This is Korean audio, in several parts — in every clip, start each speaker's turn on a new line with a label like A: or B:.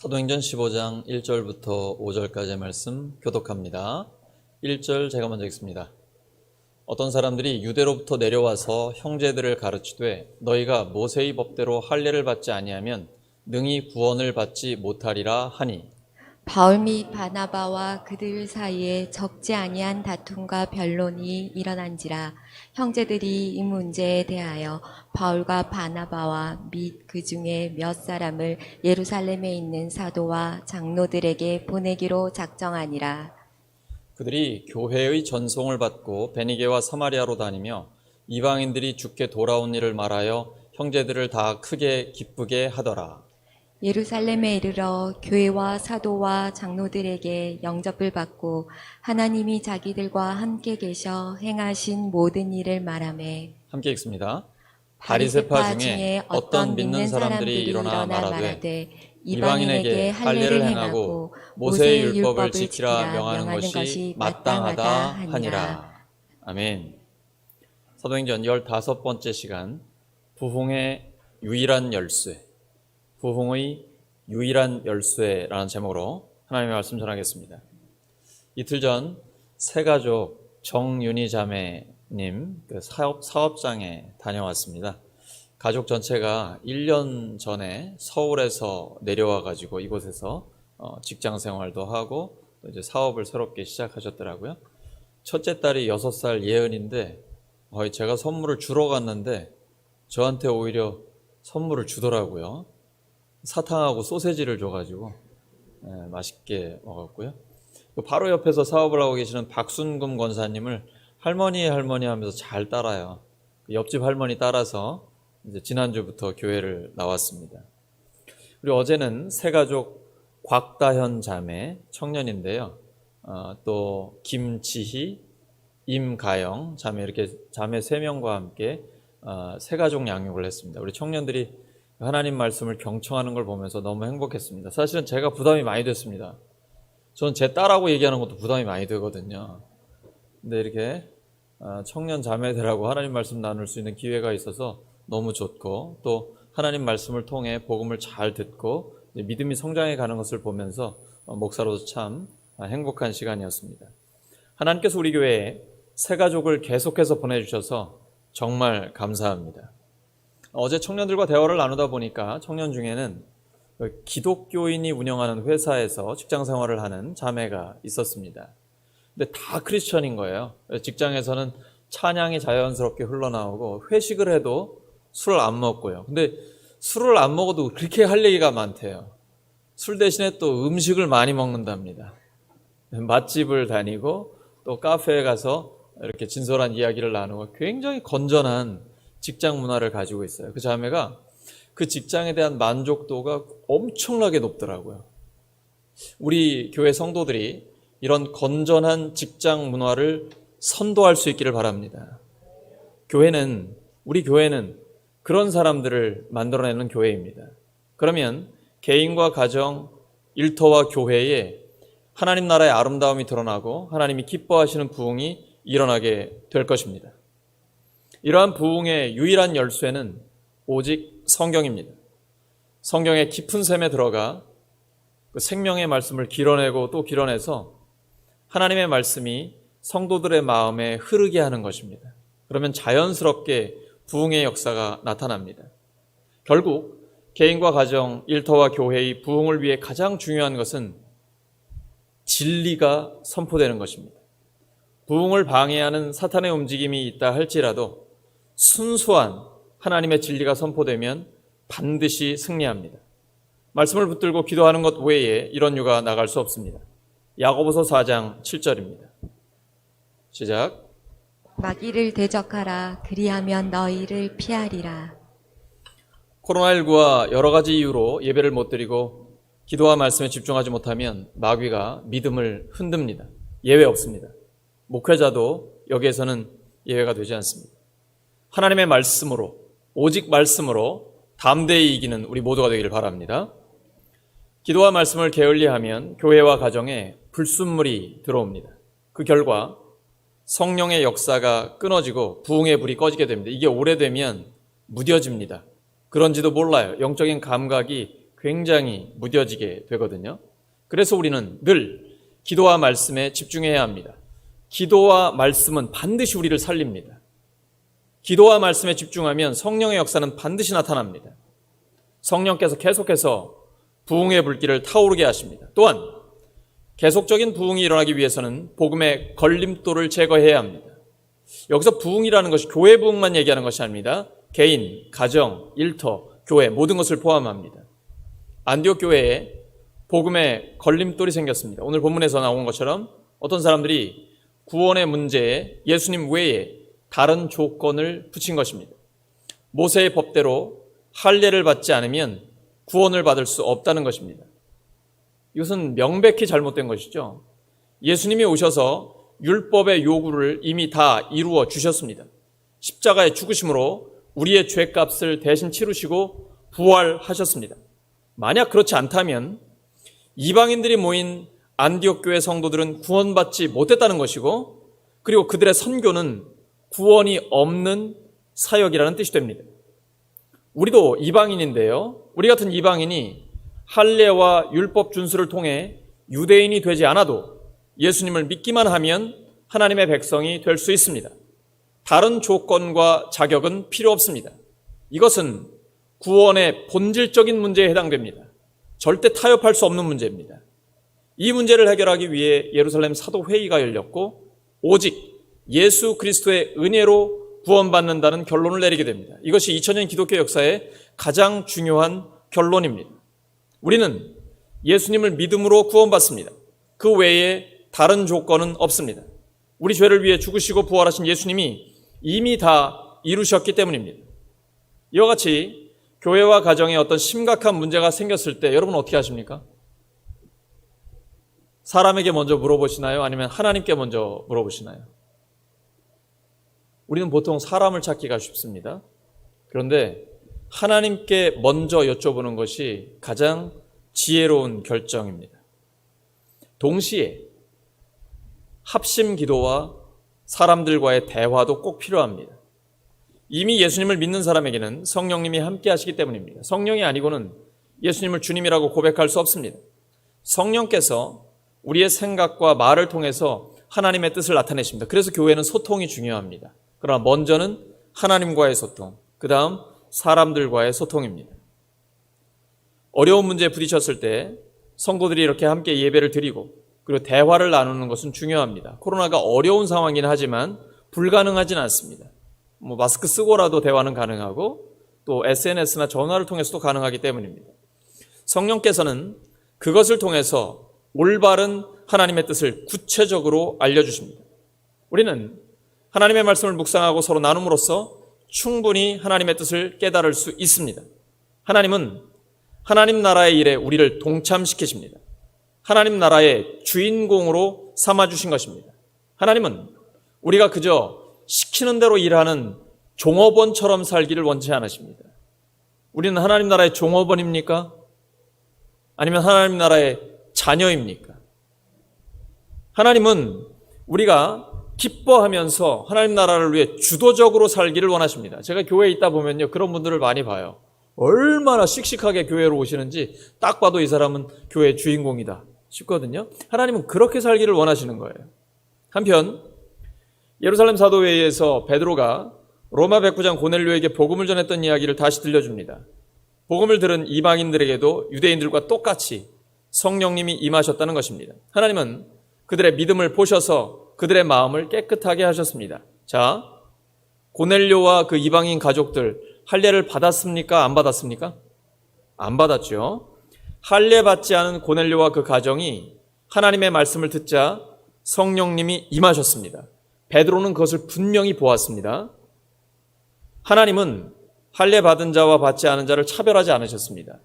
A: 사도행전 15장 1절부터 5절까지의 말씀 교독합니다. 1절 제가 먼저 읽습니다. 어떤 사람들이 유대로부터 내려와서 형제들을 가르치되 너희가 모세의 법대로 할례를 받지 아니하면 능히 구원을 받지 못하리라 하니,
B: 바울 및 바나바와 그들 사이에 적지 아니한 다툼과 변론이 일어난지라. 형제들이 이 문제에 대하여 바울과 바나바와 및 그 중에 몇 사람을 예루살렘에 있는 사도와 장로들에게 보내기로 작정하니라.
A: 그들이 교회의 전송을 받고 베니게와 사마리아로 다니며 이방인들이 주께 돌아온 일을 말하여 형제들을 다 크게 기쁘게 하더라.
B: 예루살렘에 이르러 교회와 사도와 장로들에게 영접을 받고 하나님이 자기들과 함께 계셔 행하신 모든 일을 말하매,
A: 함께 읽습니다. 바리새파 중에 어떤 믿는 사람들이 일어나 말하되 이방인에게 할례를 행하고 모세의 율법을 지키라 명하는 것이 마땅하다 하니라. 아멘. 사도행전 15번째 시간, 부흥의 유일한 열쇠, 부흥의 유일한 열쇠라는 제목으로 하나님의 말씀 전하겠습니다. 이틀 전 새가족 정윤희 자매님 사업장에 다녀왔습니다. 가족 전체가 1년 전에 서울에서 내려와 가지고 이곳에서 직장 생활도 하고 또 이제 사업을 새롭게 시작하셨더라고요. 첫째 딸이 6살 예은인데 제가 선물을 주러 갔는데 저한테 오히려 선물을 주더라고요. 사탕하고 소세지를 줘가지고 맛있게 먹었고요. 바로 옆에서 사업을 하고 계시는 박순금 권사님을 할머니 하면서 잘 따라요. 옆집 할머니 따라서 이제 지난주부터 교회를 나왔습니다. 그리고 어제는 새가족 곽다현 자매 청년인데요. 또 김지희, 임가영 자매, 이렇게 자매 3명과 함께 새가족 양육을 했습니다. 우리 청년들이 하나님 말씀을 경청하는 걸 보면서 너무 행복했습니다. 사실은 제가 부담이 많이 됐습니다. 저는 제 딸하고 얘기하는 것도 부담이 많이 되거든요. 근데 이렇게 청년 자매들하고 하나님 말씀 나눌 수 있는 기회가 있어서 너무 좋고, 또 하나님 말씀을 통해 복음을 잘 듣고 믿음이 성장해 가는 것을 보면서 목사로서 참 행복한 시간이었습니다. 하나님께서 우리 교회에 새가족을 계속해서 보내주셔서 정말 감사합니다. 어제 청년들과 대화를 나누다 보니까 청년 중에는 기독교인이 운영하는 회사에서 직장 생활을 하는 자매가 있었습니다. 근데 다 크리스천인 거예요. 직장에서는 찬양이 자연스럽게 흘러나오고 회식을 해도 술을 안 먹고요. 근데 술을 안 먹어도 그렇게 할 얘기가 많대요. 술 대신에 또 음식을 많이 먹는답니다. 맛집을 다니고 또 카페에 가서 이렇게 진솔한 이야기를 나누고 굉장히 건전한 직장 문화를 가지고 있어요. 그 자매가 그 직장에 대한 만족도가 엄청나게 높더라고요. 우리 교회 성도들이 이런 건전한 직장 문화를 선도할 수 있기를 바랍니다. 우리 교회는 그런 사람들을 만들어내는 교회입니다. 그러면 개인과 가정, 일터와 교회에 하나님 나라의 아름다움이 드러나고 하나님이 기뻐하시는 부흥이 일어나게 될 것입니다. 이러한 부흥의 유일한 열쇠는 오직 성경입니다. 성경의 깊은 샘에 들어가 그 생명의 말씀을 길어내고 또 길어내서 하나님의 말씀이 성도들의 마음에 흐르게 하는 것입니다. 그러면 자연스럽게 부흥의 역사가 나타납니다. 결국 개인과 가정, 일터와 교회의 부흥을 위해 가장 중요한 것은 진리가 선포되는 것입니다. 부흥을 방해하는 사탄의 움직임이 있다 할지라도 순수한 하나님의 진리가 선포되면 반드시 승리합니다. 말씀을 붙들고 기도하는 것 외에 이런 유가 나갈 수 없습니다. 야고보서 4장 7절입니다. 시작.
B: 마귀를 대적하라. 그리하면 너희를 피하리라.
A: 코로나19와 여러 가지 이유로 예배를 못 드리고 기도와 말씀에 집중하지 못하면 마귀가 믿음을 흔듭니다. 예외 없습니다. 목회자도 여기에서는 예외가 되지 않습니다. 하나님의 말씀으로, 오직 말씀으로 담대히 이기는 우리 모두가 되기를 바랍니다. 기도와 말씀을 게을리하면 교회와 가정에 불순물이 들어옵니다. 그 결과 성령의 역사가 끊어지고 부흥의 불이 꺼지게 됩니다. 이게 오래되면 무뎌집니다. 그런지도 몰라요. 영적인 감각이 굉장히 무뎌지게 되거든요. 그래서 우리는 늘 기도와 말씀에 집중해야 합니다. 기도와 말씀은 반드시 우리를 살립니다. 기도와 말씀에 집중하면 성령의 역사는 반드시 나타납니다. 성령께서 계속해서 부흥의 불길을 타오르게 하십니다. 또한 계속적인 부흥이 일어나기 위해서는 복음의 걸림돌을 제거해야 합니다. 여기서 부흥이라는 것이 교회 부흥만 얘기하는 것이 아닙니다. 개인, 가정, 일터, 교회 모든 것을 포함합니다. 안디옥 교회에 복음의 걸림돌이 생겼습니다. 오늘 본문에서 나온 것처럼 어떤 사람들이 구원의 문제에 예수님 외에 다른 조건을 붙인 것입니다. 모세의 법대로 할례를 받지 않으면 구원을 받을 수 없다는 것입니다. 이것은 명백히 잘못된 것이죠. 예수님이 오셔서 율법의 요구를 이미 다 이루어 주셨습니다. 십자가의 죽으심으로 우리의 죄값을 대신 치르시고 부활하셨습니다. 만약 그렇지 않다면 이방인들이 모인 안디옥 교회 성도들은 구원받지 못했다는 것이고, 그리고 그들의 선교는 구원이 없는 사역이라는 뜻이 됩니다. 우리도 이방인인데요. 우리 같은 이방인이 할례와 율법 준수를 통해 유대인이 되지 않아도 예수님을 믿기만 하면 하나님의 백성이 될 수 있습니다. 다른 조건과 자격은 필요 없습니다. 이것은 구원의 본질적인 문제에 해당됩니다. 절대 타협할 수 없는 문제입니다. 이 문제를 해결하기 위해 예루살렘 사도회의가 열렸고 오직 예수 그리스도의 은혜로 구원받는다는 결론을 내리게 됩니다. 이것이 2000년 기독교 역사의 가장 중요한 결론입니다. 우리는 예수님을 믿음으로 구원받습니다. 그 외에 다른 조건은 없습니다. 우리 죄를 위해 죽으시고 부활하신 예수님이 이미 다 이루셨기 때문입니다. 이와 같이 교회와 가정에 어떤 심각한 문제가 생겼을 때 여러분 어떻게 하십니까? 사람에게 먼저 물어보시나요? 아니면 하나님께 먼저 물어보시나요? 우리는 보통 사람을 찾기가 쉽습니다. 그런데 하나님께 먼저 여쭤보는 것이 가장 지혜로운 결정입니다. 동시에 합심 기도와 사람들과의 대화도 꼭 필요합니다. 이미 예수님을 믿는 사람에게는 성령님이 함께 하시기 때문입니다. 성령이 아니고는 예수님을 주님이라고 고백할 수 없습니다. 성령께서 우리의 생각과 말을 통해서 하나님의 뜻을 나타내십니다. 그래서 교회는 소통이 중요합니다. 그러나 먼저는 하나님과의 소통, 그 다음 사람들과의 소통입니다. 어려운 문제에 부딪혔을 때 성도들이 이렇게 함께 예배를 드리고 그리고 대화를 나누는 것은 중요합니다. 코로나가 어려운 상황이긴 하지만 불가능하진 않습니다. 마스크 쓰고라도 대화는 가능하고 또 SNS나 전화를 통해서도 가능하기 때문입니다. 성령께서는 그것을 통해서 올바른 하나님의 뜻을 구체적으로 알려주십니다. 우리는 하나님의 말씀을 묵상하고 서로 나눔으로써 충분히 하나님의 뜻을 깨달을 수 있습니다. 하나님은 하나님 나라의 일에 우리를 동참시키십니다. 하나님 나라의 주인공으로 삼아주신 것입니다. 하나님은 우리가 그저 시키는 대로 일하는 종업원처럼 살기를 원치 않으십니다. 우리는 하나님 나라의 종업원입니까? 아니면 하나님 나라의 자녀입니까? 하나님은 우리가 기뻐하면서 하나님 나라를 위해 주도적으로 살기를 원하십니다. 제가 교회에 있다 보면요, 그런 분들을 많이 봐요. 얼마나 씩씩하게 교회로 오시는지 딱 봐도 이 사람은 교회의 주인공이다 싶거든요. 하나님은 그렇게 살기를 원하시는 거예요. 한편 예루살렘 사도회의에서 베드로가 로마 백부장 고넬료에게 복음을 전했던 이야기를 다시 들려줍니다. 복음을 들은 이방인들에게도 유대인들과 똑같이 성령님이 임하셨다는 것입니다. 하나님은 그들의 믿음을 보셔서 그들의 마음을 깨끗하게 하셨습니다. 자, 고넬료와 그 이방인 가족들 할례를 받았습니까? 안 받았습니까? 안 받았죠. 할례 받지 않은 고넬료와 그 가정이 하나님의 말씀을 듣자 성령님이 임하셨습니다. 베드로는 그것을 분명히 보았습니다. 하나님은 할례 받은 자와 받지 않은 자를 차별하지 않으셨습니다.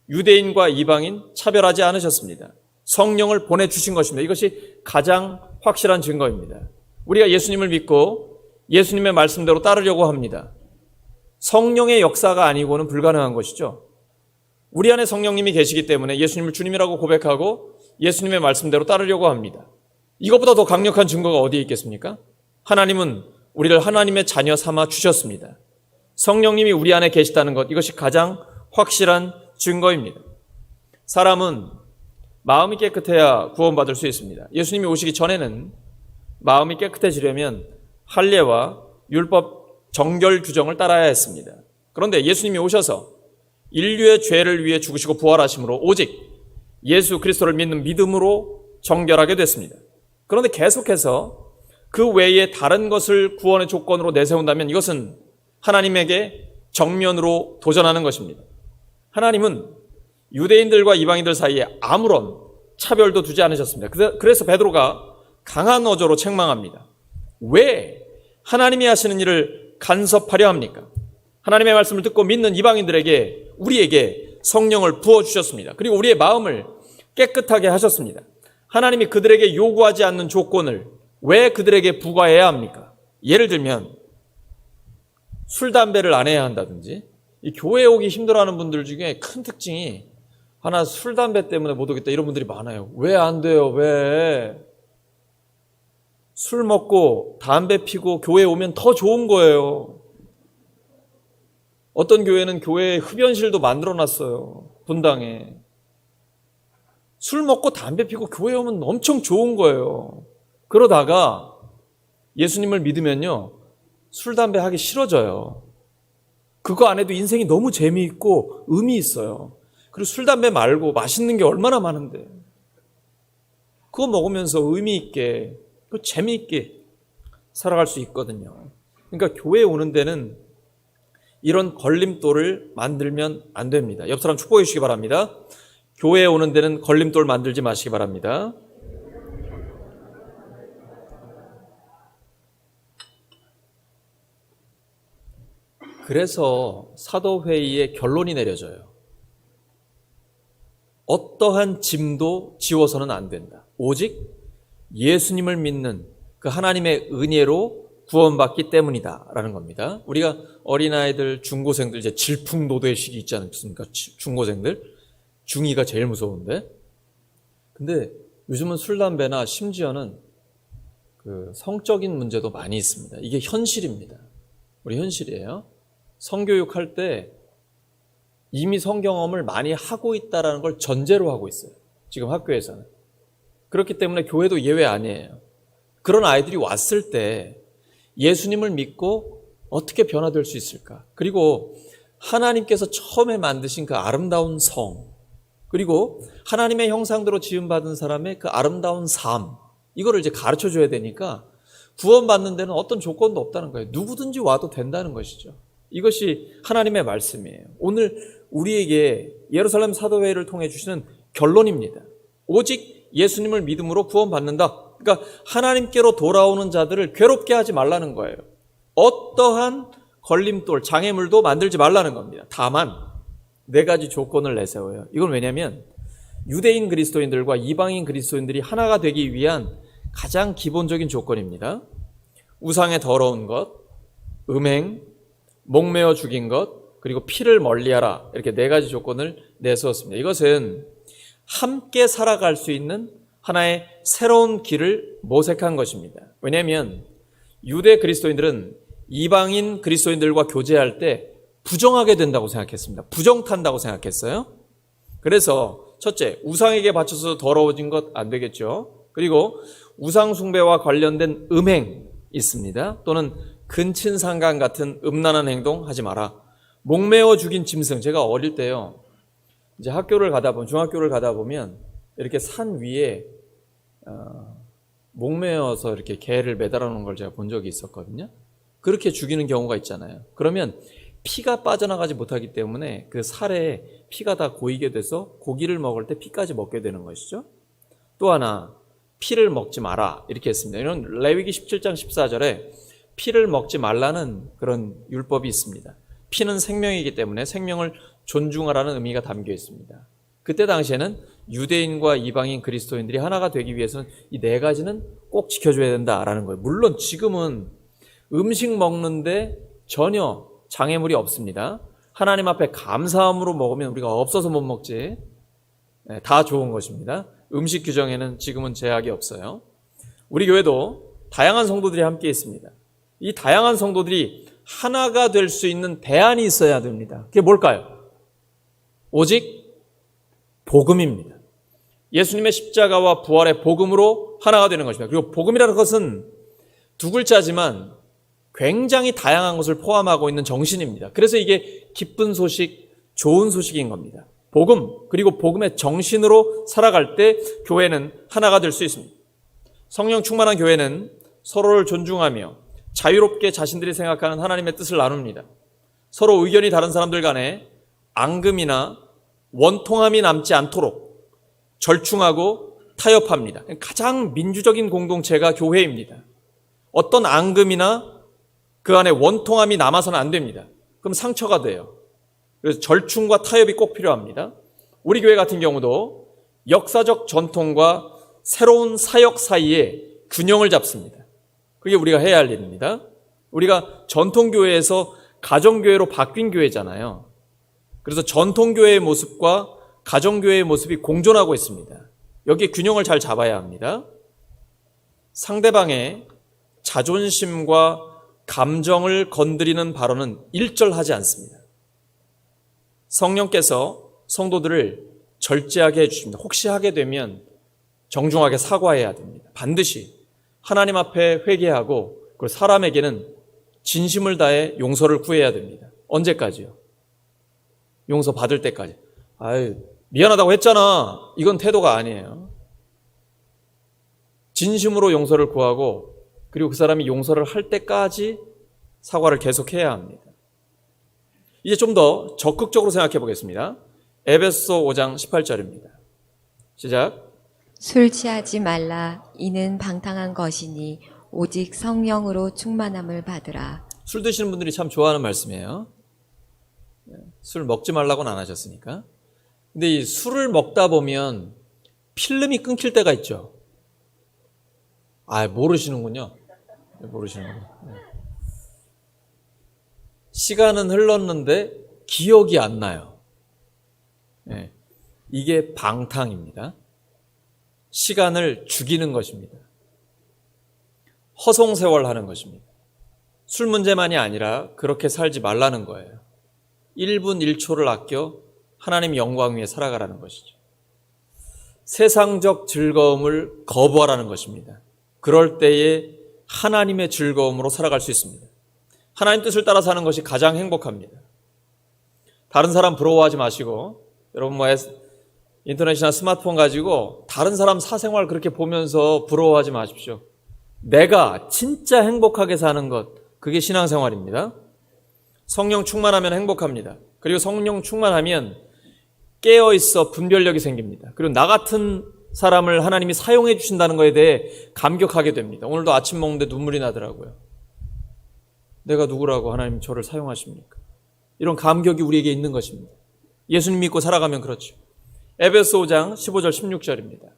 A: 유대인과 이방인 차별하지 않으셨습니다. 성령을 보내주신 것입니다. 이것이 가장 확실한 증거입니다. 우리가 예수님을 믿고 예수님의 말씀대로 따르려고 합니다. 성령의 역사가 아니고는 불가능한 것이죠. 우리 안에 성령님이 계시기 때문에 예수님을 주님이라고 고백하고 예수님의 말씀대로 따르려고 합니다. 이것보다 더 강력한 증거가 어디에 있겠습니까? 하나님은 우리를 하나님의 자녀 삼아 주셨습니다. 성령님이 우리 안에 계시다는 것, 이것이 가장 확실한 증거입니다.
C: 사람은 마음이 깨끗해야 구원받을 수 있습니다. 예수님이 오시기 전에는 마음이 깨끗해지려면 할례와 율법 정결 규정을 따라야 했습니다. 그런데 예수님이 오셔서 인류의 죄를 위해 죽으시고 부활하심으로 오직 예수 그리스도를 믿는 믿음으로 정결하게 됐습니다. 그런데 계속해서 그 외에 다른 것을 구원의 조건으로 내세운다면 이것은 하나님에게 정면으로 도전하는 것입니다. 하나님은 유대인들과 이방인들 사이에 아무런 차별도 두지 않으셨습니다. 그래서 베드로가 강한 어조로 책망합니다. 왜 하나님이 하시는 일을 간섭하려 합니까? 하나님의 말씀을 듣고 믿는 이방인들에게 우리에게 성령을 부어주셨습니다. 그리고 우리의 마음을 깨끗하게 하셨습니다. 하나님이 그들에게 요구하지 않는 조건을 왜 그들에게 부과해야 합니까? 예를 들면 술, 담배를 안 해야 한다든지, 이 교회에 오기 힘들어하는 분들 중에 큰 특징이 하나 술, 담배 때문에 못 오겠다 이런 분들이 많아요. 왜 안 돼요? 왜? 술 먹고 담배 피고 교회에 오면 더 좋은 거예요. 어떤 교회는 교회에 흡연실도 만들어놨어요. 분당에. 술 먹고 담배 피고 교회에 오면 엄청 좋은 거예요. 그러다가 예수님을 믿으면요, 술, 담배 하기 싫어져요. 그거 안 해도 인생이 너무 재미있고 의미 있어요. 그리고 술, 담배 말고 맛있는 게 얼마나 많은데 그거 먹으면서 의미 있게, 재미있게 살아갈 수 있거든요. 그러니까 교회에 오는 데는 이런 걸림돌을 만들면 안 됩니다. 옆 사람 축복해 주시기 바랍니다. 교회에 오는 데는 걸림돌 만들지 마시기 바랍니다. 그래서 사도회의의 결론이 내려져요. 어떠한 짐도 지워서는 안 된다. 오직 예수님을 믿는 그 하나님의 은혜로 구원받기 때문이다 라는 겁니다. 우리가 어린아이들, 중고생들 이제 질풍노도의 시기 있지 않습니까? 중고생들. 중2가 제일 무서운데. 근데 요즘은 술, 담배나 심지어는 그 성적인 문제도 많이 있습니다. 이게 현실입니다. 우리 현실이에요. 성교육할 때 이미 성경험을 많이 하고 있다는 걸 전제로 하고 있어요. 지금 학교에서는. 그렇기 때문에 교회도 예외 아니에요. 그런 아이들이 왔을 때 예수님을 믿고 어떻게 변화될 수 있을까? 그리고 하나님께서 처음에 만드신 그 아름다운 성, 그리고 하나님의 형상대로 지음받은 사람의 그 아름다운 삶, 이거를 이제 가르쳐 줘야 되니까 구원받는 데는 어떤 조건도 없다는 거예요. 누구든지 와도 된다는 것이죠. 이것이 하나님의 말씀이에요. 오늘 우리에게 예루살렘 사도회의를 통해 주시는 결론입니다. 오직 예수님을 믿음으로 구원받는다. 그러니까 하나님께로 돌아오는 자들을 괴롭게 하지 말라는 거예요. 어떠한 걸림돌, 장애물도 만들지 말라는 겁니다. 다만 4가지 조건을 내세워요. 이건 왜냐하면 유대인 그리스도인들과 이방인 그리스도인들이 하나가 되기 위한 가장 기본적인 조건입니다. 우상의 더러운 것, 음행, 목매어 죽인 것, 그리고 피를 멀리하라. 이렇게 4가지 조건을 내세웠습니다. 이것은 함께 살아갈 수 있는 하나의 새로운 길을 모색한 것입니다. 왜냐하면 유대 그리스도인들은 이방인 그리스도인들과 교제할 때 부정하게 된다고 생각했습니다. 부정탄다고 생각했어요. 그래서 첫째, 우상에게 바쳐서 더러워진 것 안 되겠죠. 그리고 우상 숭배와 관련된 음행 있습니다. 또는 근친상간 같은 음란한 행동 하지 마라. 목매어 죽인 짐승. 제가 어릴 때요, 이제 학교를 가다 보면, 중학교를 가다 보면 이렇게 산 위에 목매어서 이렇게 개를 매달아 놓은 걸 제가 본 적이 있었거든요. 그렇게 죽이는 경우가 있잖아요. 그러면 피가 빠져나가지 못하기 때문에 그 살에 피가 다 고이게 돼서 고기를 먹을 때 피까지 먹게 되는 것이죠. 또 하나, 피를 먹지 마라 이렇게 했습니다. 이런 레위기 17장 14절에 피를 먹지 말라는 그런 율법이 있습니다. 피는 생명이기 때문에 생명을 존중하라는 의미가 담겨 있습니다. 그때 당시에는 유대인과 이방인 그리스도인들이 하나가 되기 위해서는 이 4가지는 꼭 지켜줘야 된다라는 거예요. 물론 지금은 음식 먹는데 전혀 장애물이 없습니다. 하나님 앞에 감사함으로 먹으면 우리가 없어서 못 먹지. 다 좋은 것입니다. 음식 규정에는 지금은 제약이 없어요. 우리 교회도 다양한 성도들이 함께 있습니다. 이 다양한 성도들이 하나가 될 수 있는 대안이 있어야 됩니다. 그게 뭘까요? 오직 복음입니다. 예수님의 십자가와 부활의 복음으로 하나가 되는 것입니다. 그리고 복음이라는 것은 두 글자지만 굉장히 다양한 것을 포함하고 있는 정신입니다. 그래서 이게 기쁜 소식, 좋은 소식인 겁니다. 복음, 그리고 복음의 정신으로 살아갈 때 교회는 하나가 될 수 있습니다. 성령 충만한 교회는 서로를 존중하며 자유롭게 자신들이 생각하는 하나님의 뜻을 나눕니다. 서로 의견이 다른 사람들 간에 앙금이나 원통함이 남지 않도록 절충하고 타협합니다. 가장 민주적인 공동체가 교회입니다. 어떤 앙금이나 그 안에 원통함이 남아서는 안 됩니다. 그럼 상처가 돼요. 그래서 절충과 타협이 꼭 필요합니다. 우리 교회 같은 경우도 역사적 전통과 새로운 사역 사이에 균형을 잡습니다. 그게 우리가 해야 할 일입니다. 우리가 전통교회에서 가정교회로 바뀐 교회잖아요. 그래서 전통교회의 모습과 가정교회의 모습이 공존하고 있습니다. 여기에 균형을 잘 잡아야 합니다. 상대방의 자존심과 감정을 건드리는 발언은 일절하지 않습니다. 성령께서 성도들을 절제하게 해주십니다. 혹시 하게 되면 정중하게 사과해야 됩니다. 반드시 하나님 앞에 회개하고 그리고 사람에게는 진심을 다해 용서를 구해야 됩니다. 언제까지요? 용서 받을 때까지. 아유, 미안하다고 했잖아. 이건 태도가 아니에요. 진심으로 용서를 구하고 그리고 그 사람이 용서를 할 때까지 사과를 계속해야 합니다. 이제 좀 더 적극적으로 생각해 보겠습니다. 에베소 5장 18절입니다. 시작.
B: 술 취하지 말라. 이는 방탕한 것이니 오직 성령으로 충만함을 받으라.
C: 술 드시는 분들이 참 좋아하는 말씀이에요. 술 먹지 말라고는 안 하셨으니까. 근데 이 술을 먹다 보면 필름이 끊길 때가 있죠. 아, 모르시는군요. 모르시는군요. 시간은 흘렀는데 기억이 안 나요. 네. 이게 방탕입니다. 시간을 죽이는 것입니다. 허송세월하는 것입니다. 술 문제만이 아니라 그렇게 살지 말라는 거예요. 1분 1초를 아껴 하나님 영광 위에 살아가라는 것이죠. 세상적 즐거움을 거부하라는 것입니다. 그럴 때에 하나님의 즐거움으로 살아갈 수 있습니다. 하나님 뜻을 따라 사는 것이 가장 행복합니다. 다른 사람 부러워하지 마시고, 여러분 인터넷이나 스마트폰 가지고 다른 사람 사생활 그렇게 보면서 부러워하지 마십시오. 내가 진짜 행복하게 사는 것, 그게 신앙생활입니다. 성령 충만하면 행복합니다. 그리고 성령 충만하면 깨어있어 분별력이 생깁니다. 그리고 나 같은 사람을 하나님이 사용해 주신다는 것에 대해 감격하게 됩니다. 오늘도 아침 먹는데 눈물이 나더라고요. 내가 누구라고 하나님 저를 사용하십니까? 이런 감격이 우리에게 있는 것입니다. 예수님 믿고 살아가면 그렇죠. 에베소 5장 15절 16절입니다.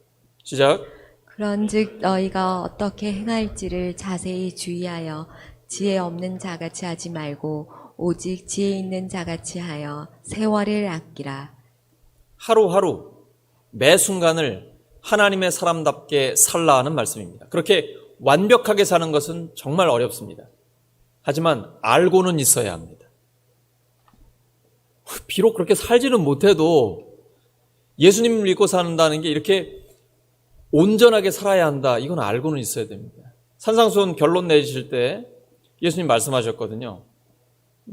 C: 시작.
B: 그런즉 너희가 어떻게 행할지를 자세히 주의하여 지혜 없는 자같이 하지 말고 오직 지혜 있는 자같이 하여 세월을 아끼라.
C: 하루하루 매 순간을 하나님의 사람답게 살라 하는 말씀입니다. 그렇게 완벽하게 사는 것은 정말 어렵습니다. 하지만 알고는 있어야 합니다. 비록 그렇게 살지는 못해도 예수님을 믿고 산다는 게 이렇게 온전하게 살아야 한다. 이건 알고는 있어야 됩니다. 산상수훈 결론 내실 때 예수님 말씀하셨거든요.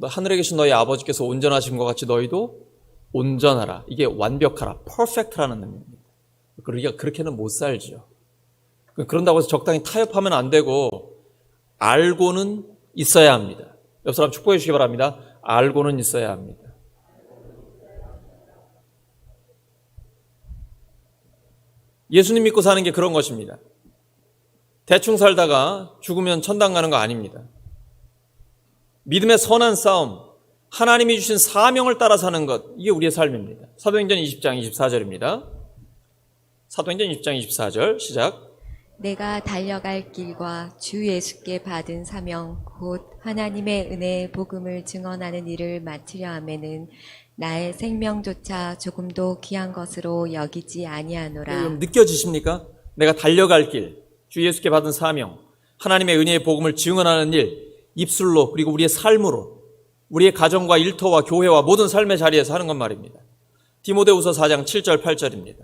C: 하늘에 계신 너희 아버지께서 온전하신 것 같이 너희도 온전하라. 이게 완벽하라. 퍼펙트라는 의미입니다. 우리가 그렇게는 못 살죠. 그런다고 해서 적당히 타협하면 안 되고 알고는 있어야 합니다. 옆 사람 축복해 주시기 바랍니다. 알고는 있어야 합니다. 예수님 믿고 사는 게 그런 것입니다. 대충 살다가 죽으면 천당 가는 거 아닙니다. 믿음의 선한 싸움, 하나님이 주신 사명을 따라 사는 것, 이게 우리의 삶입니다. 사도행전 20장 24절입니다. 사도행전 20장 24절 시작.
B: 내가 달려갈 길과 주 예수께 받은 사명 곧 하나님의 은혜의 복음을 증언하는 일을 마치려 하면은 나의 생명조차 조금도 귀한 것으로 여기지 아니하노라.
C: 느껴지십니까? 내가 달려갈 길, 주 예수께 받은 사명, 하나님의 은혜의 복음을 증언하는 일, 입술로 그리고 우리의 삶으로, 우리의 가정과 일터와 교회와 모든 삶의 자리에서 하는 것 말입니다. 디모데후서 4장 7절 8절입니다.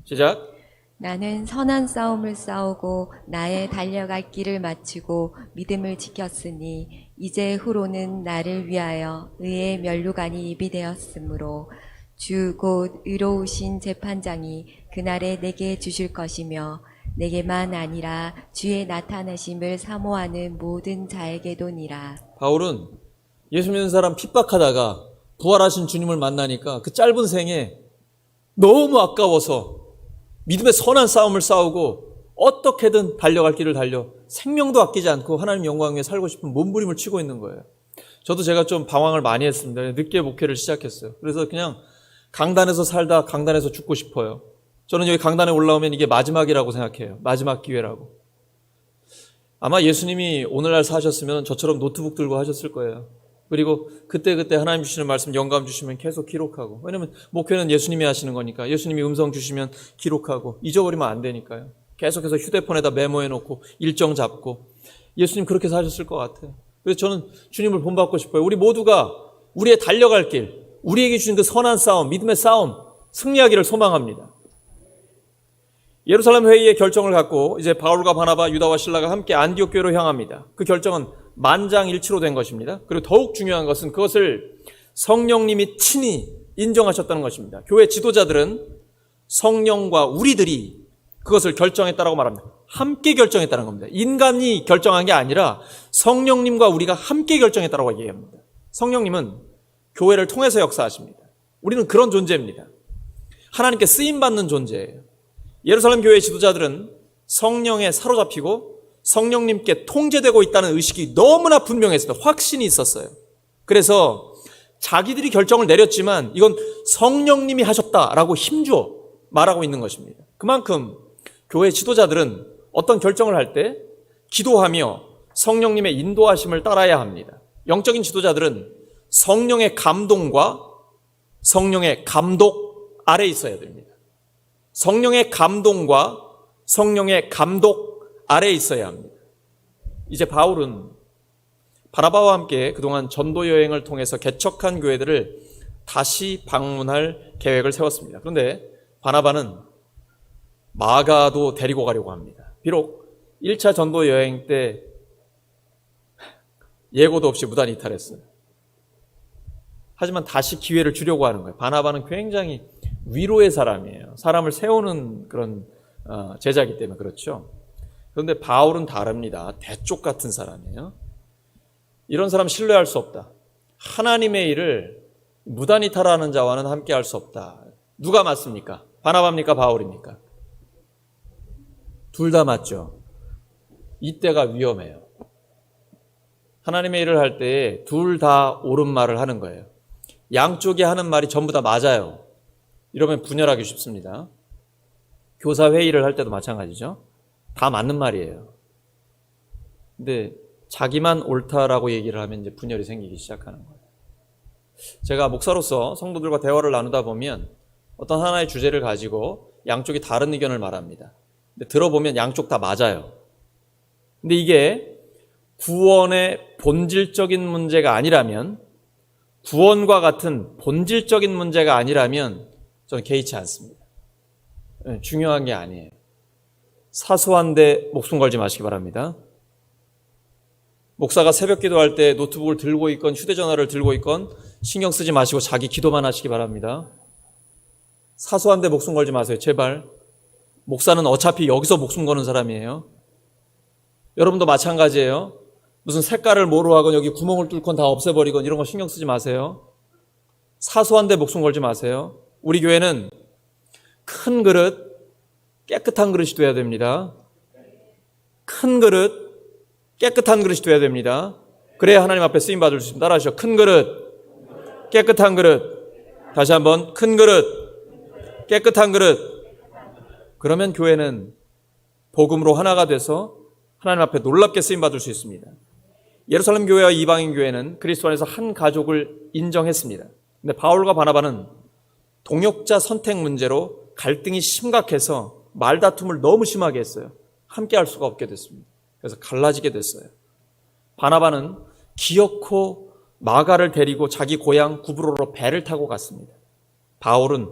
C: 시작.
B: 나는 선한 싸움을 싸우고 나의 달려갈 길을 마치고 믿음을 지켰으니 이제 후로는 나를 위하여 의의 면류관이 예비되었으므로 주 곧 의로우신 재판장이 그날에 내게 주실 것이며 내게만 아니라 주의 나타나심을 사모하는 모든 자에게도니라.
C: 바울은 예수 믿는 사람 핍박하다가 부활하신 주님을 만나니까 그 짧은 생에 너무 아까워서 믿음의 선한 싸움을 싸우고 어떻게든 달려갈 길을 달려 생명도 아끼지 않고 하나님 영광 위에 살고 싶은 몸부림을 치고 있는 거예요. 저도 제가 좀 방황을 많이 했습니다. 늦게 목회를 시작했어요. 그래서 그냥 강단에서 살다 강단에서 죽고 싶어요. 저는 여기 강단에 올라오면 이게 마지막이라고 생각해요. 마지막 기회라고. 아마 예수님이 오늘날 사셨으면 저처럼 노트북 들고 하셨을 거예요. 그리고 그때그때 하나님 주시는 말씀 영감 주시면 계속 기록하고, 왜냐면 목회는 예수님이 하시는 거니까 예수님이 음성 주시면 기록하고, 잊어버리면 안 되니까요. 계속해서 휴대폰에다 메모해 놓고 일정 잡고. 예수님 그렇게 사셨을 것 같아요. 그래서 저는 주님을 본받고 싶어요. 우리 모두가 우리의 달려갈 길, 우리에게 주신 그 선한 싸움, 믿음의 싸움 승리하기를 소망합니다. 예루살렘 회의의 결정을 갖고 이제 바울과 바나바, 유다와 실라가 함께 안디옥 교회로 향합니다. 그 결정은 만장일치로 된 것입니다. 그리고 더욱 중요한 것은 그것을 성령님이 친히 인정하셨다는 것입니다. 교회 지도자들은 성령과 우리들이 그것을 결정했다라고 말합니다. 함께 결정했다는 겁니다. 인간이 결정한 게 아니라 성령님과 우리가 함께 결정했다라고 얘기합니다. 성령님은 교회를 통해서 역사하십니다. 우리는 그런 존재입니다. 하나님께 쓰임받는 존재예요. 예루살렘 교회의 지도자들은 성령에 사로잡히고 성령님께 통제되고 있다는 의식이 너무나 분명했습니다. 확신이 있었어요. 그래서 자기들이 결정을 내렸지만 이건 성령님이 하셨다라고 힘주어 말하고 있는 것입니다. 그만큼 교회 지도자들은 어떤 결정을 할 때 기도하며 성령님의 인도하심을 따라야 합니다. 영적인 지도자들은 성령의 감동과 성령의 감독 아래에 있어야 됩니다. 성령의 감동과 성령의 감독 아래에 있어야 합니다. 이제 바울은 바나바와 함께 그동안 전도 여행을 통해서 개척한 교회들을 다시 방문할 계획을 세웠습니다. 그런데 바나바는 마가도 데리고 가려고 합니다. 비록 1차 전도 여행 때 예고도 없이 무단 이탈했어요. 하지만 다시 기회를 주려고 하는 거예요. 바나바는 굉장히 위로의 사람이에요. 사람을 세우는 그런 제자이기 때문에 그렇죠. 그런데 바울은 다릅니다. 대쪽 같은 사람이에요. 이런 사람 신뢰할 수 없다. 하나님의 일을 무단 이탈하는 자와는 함께 할 수 없다. 누가 맞습니까? 바나바입니까? 바울입니까? 둘 다 맞죠. 이때가 위험해요. 하나님의 일을 할 때 둘 다 옳은 말을 하는 거예요. 양쪽이 하는 말이 전부 다 맞아요. 이러면 분열하기 쉽습니다. 교사 회의를 할 때도 마찬가지죠. 다 맞는 말이에요. 근데 자기만 옳다라고 얘기를 하면 이제 분열이 생기기 시작하는 거예요. 제가 목사로서 성도들과 대화를 나누다 보면 어떤 하나의 주제를 가지고 양쪽이 다른 의견을 말합니다. 근데 들어보면 양쪽 다 맞아요. 근데 이게 구원의 본질적인 문제가 아니라면, 구원과 같은 본질적인 문제가 아니라면 저는 개의치 않습니다. 중요한 게 아니에요. 사소한데 목숨 걸지 마시기 바랍니다. 목사가 새벽 기도할 때 노트북을 들고 있건 휴대전화를 들고 있건 신경 쓰지 마시고 자기 기도만 하시기 바랍니다. 사소한데 목숨 걸지 마세요. 제발. 목사는 어차피 여기서 목숨 거는 사람이에요. 여러분도 마찬가지예요. 무슨 색깔을 뭐로 하건 여기 구멍을 뚫건 다 없애버리건 이런 거 신경 쓰지 마세요. 사소한데 목숨 걸지 마세요. 우리 교회는 큰 그릇, 깨끗한 그릇이 돼야 됩니다. 큰 그릇, 깨끗한 그릇이 돼야 됩니다. 그래야 하나님 앞에 쓰임받을 수 있습니다. 따라하시죠. 큰 그릇, 깨끗한 그릇. 다시 한번 큰 그릇, 깨끗한 그릇. 그러면 교회는 복음으로 하나가 돼서 하나님 앞에 놀랍게 쓰임받을 수 있습니다. 예루살렘 교회와 이방인 교회는 그리스도 안에서 한 가족을 인정했습니다. 근데 바울과 바나바는 동역자 선택 문제로 갈등이 심각해서 말다툼을 너무 심하게 했어요. 함께 할 수가 없게 됐습니다. 그래서 갈라지게 됐어요. 바나바는 기어코 마가를 데리고 자기 고향 구브로로 배를 타고 갔습니다. 바울은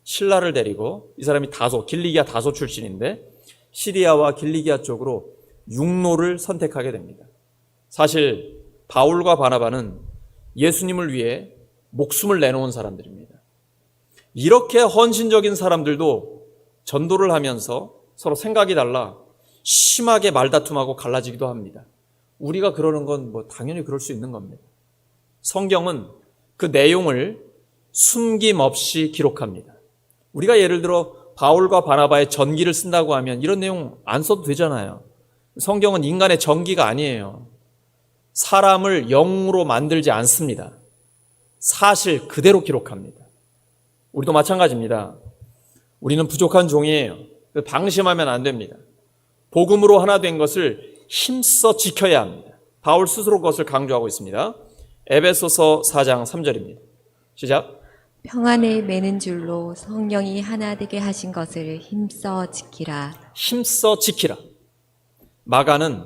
C: 신라를 데리고, 이 사람이 길리기아 다소 출신인데 시리아와 길리기아 쪽으로 육로를 선택하게 됩니다. 사실 바울과 바나바는 예수님을 위해 목숨을 내놓은 사람들입니다. 이렇게 헌신적인 사람들도 전도를 하면서 서로 생각이 달라 심하게 말다툼하고 갈라지기도 합니다. 우리가 그러는 건 당연히 그럴 수 있는 겁니다. 성경은 그 내용을 숨김없이 기록합니다. 우리가 예를 들어 바울과 바나바의 전기를 쓴다고 하면 이런 내용 안 써도 되잖아요. 성경은 인간의 전기가 아니에요. 사람을 영으로 만들지 않습니다. 사실 그대로 기록합니다. 우리도 마찬가지입니다. 우리는 부족한 종이에요. 방심하면 안 됩니다. 복음으로 하나 된 것을 힘써 지켜야 합니다. 바울 스스로 그것을 강조하고 있습니다. 에베소서 4장 3절입니다. 시작.
B: 평안에 매는 줄로 성령이 하나 되게 하신 것을 힘써 지키라.
C: 힘써 지키라. 마가는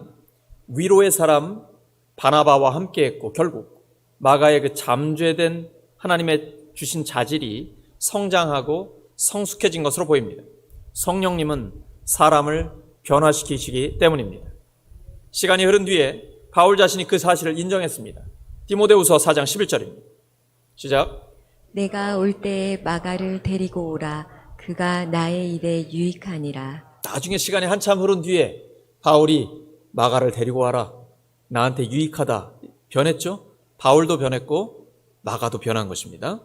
C: 위로의 사람 바나바와 함께했고 결국 마가의 그 잠재된 하나님의 주신 자질이 성장하고 성숙해진 것으로 보입니다. 성령님은 사람을 변화시키시기 때문입니다. 시간이 흐른 뒤에 바울 자신이 그 사실을 인정했습니다. 디모데후서 4장 11절입니다. 시작.
B: 내가 올 때에 마가를 데리고 오라. 그가 나의 일에 유익하니라.
C: 나중에 시간이 한참 흐른 뒤에 바울이 마가를 데리고 와라. 나한테 유익하다. 변했죠? 바울도 변했고 마가도 변한 것입니다.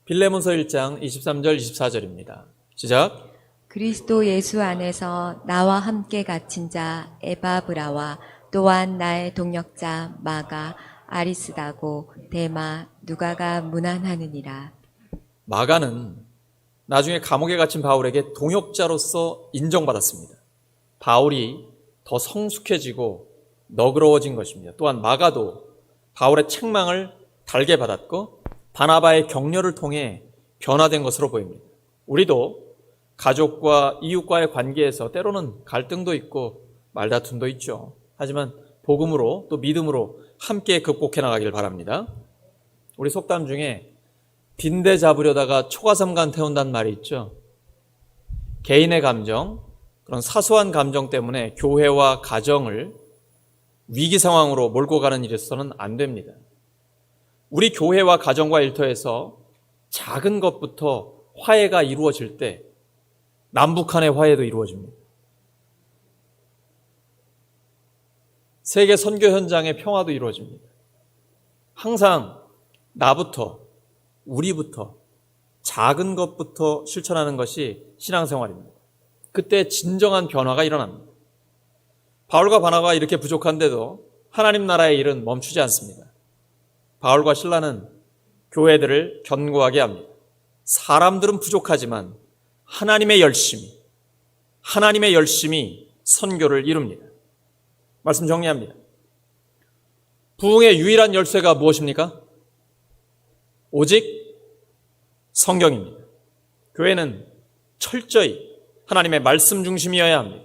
C: 빌레몬서 1장 23절 24절입니다. 시작.
B: 그리스도 예수 안에서 나와 함께 갇힌 자 에바브라와 또한 나의 동역자 마가 아리스다고 데마 누가가 문안하느니라.
C: 마가는 나중에 감옥에 갇힌 바울에게 동역자로서 인정받았습니다. 바울이 더 성숙해지고 너그러워진 것입니다. 또한 마가도 바울의 책망을 달게 받았고 바나바의 격려를 통해 변화된 것으로 보입니다. 우리도 가족과 이웃과의 관계에서 때로는 갈등도 있고 말다툼도 있죠. 하지만 복음으로 또 믿음으로 함께 극복해 나가길 바랍니다. 우리 속담 중에 빈대 잡으려다가 초가삼간 태운다는 말이 있죠. 개인의 감정, 그런 사소한 감정 때문에 교회와 가정을 위기 상황으로 몰고 가는 일에서는 안 됩니다. 우리 교회와 가정과 일터에서 작은 것부터 화해가 이루어질 때 남북한의 화해도 이루어집니다. 세계 선교 현장의 평화도 이루어집니다. 항상 나부터, 우리부터, 작은 것부터 실천하는 것이 신앙생활입니다. 그때 진정한 변화가 일어납니다. 바울과 바나바가 이렇게 부족한데도 하나님 나라의 일은 멈추지 않습니다. 바울과 실라는 교회들을 견고하게 합니다. 사람들은 부족하지만 하나님의 열심이 선교를 이룹니다. 말씀 정리합니다. 부흥의 유일한 열쇠가 무엇입니까? 오직 성경입니다. 교회는 철저히 하나님의 말씀 중심이어야 합니다.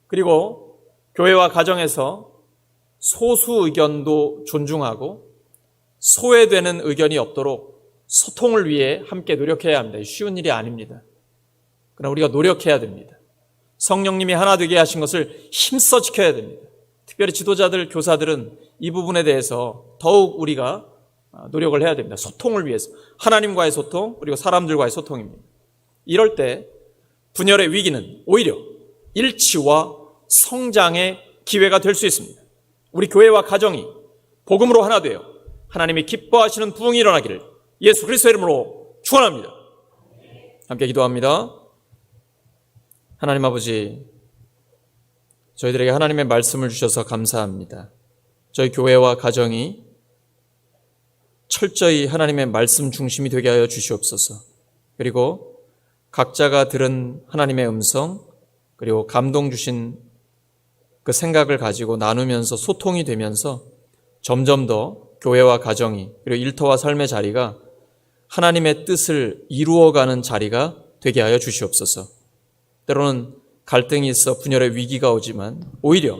C: 그리고 교회와 가정에서 소수 의견도 존중하고 소외되는 의견이 없도록 소통을 위해 함께 노력해야 합니다. 쉬운 일이 아닙니다. 그러나 우리가 노력해야 됩니다. 성령님이 하나 되게 하신 것을 힘써 지켜야 됩니다. 특별히 지도자들, 교사들은 이 부분에 대해서 더욱 우리가 노력을 해야 됩니다. 소통을 위해서. 하나님과의 소통, 그리고 사람들과의 소통입니다. 이럴 때 분열의 위기는 오히려 일치와 성장의 기회가 될 수 있습니다. 우리 교회와 가정이 복음으로 하나 되어 하나님이 기뻐하시는 부흥이 일어나기를 예수 그리스도의 이름으로 축원합니다. 함께 기도합니다. 하나님 아버지, 저희들에게 하나님의 말씀을 주셔서 감사합니다. 저희 교회와 가정이 철저히 하나님의 말씀 중심이 되게 하여 주시옵소서. 그리고 각자가 들은 하나님의 음성, 그리고 감동 주신 그 생각을 가지고 나누면서 소통이 되면서 점점 더 교회와 가정이, 그리고 일터와 삶의 자리가 하나님의 뜻을 이루어가는 자리가 되게 하여 주시옵소서. 때로는 갈등이 있어 분열의 위기가 오지만 오히려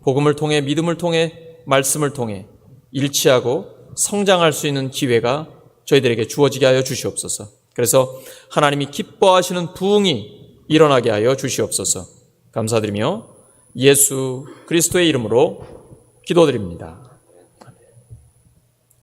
C: 복음을 통해, 믿음을 통해, 말씀을 통해 일치하고 성장할 수 있는 기회가 저희들에게 주어지게 하여 주시옵소서. 그래서 하나님이 기뻐하시는 부흥이 일어나게 하여 주시옵소서. 감사드리며 예수 그리스도의 이름으로 기도드립니다.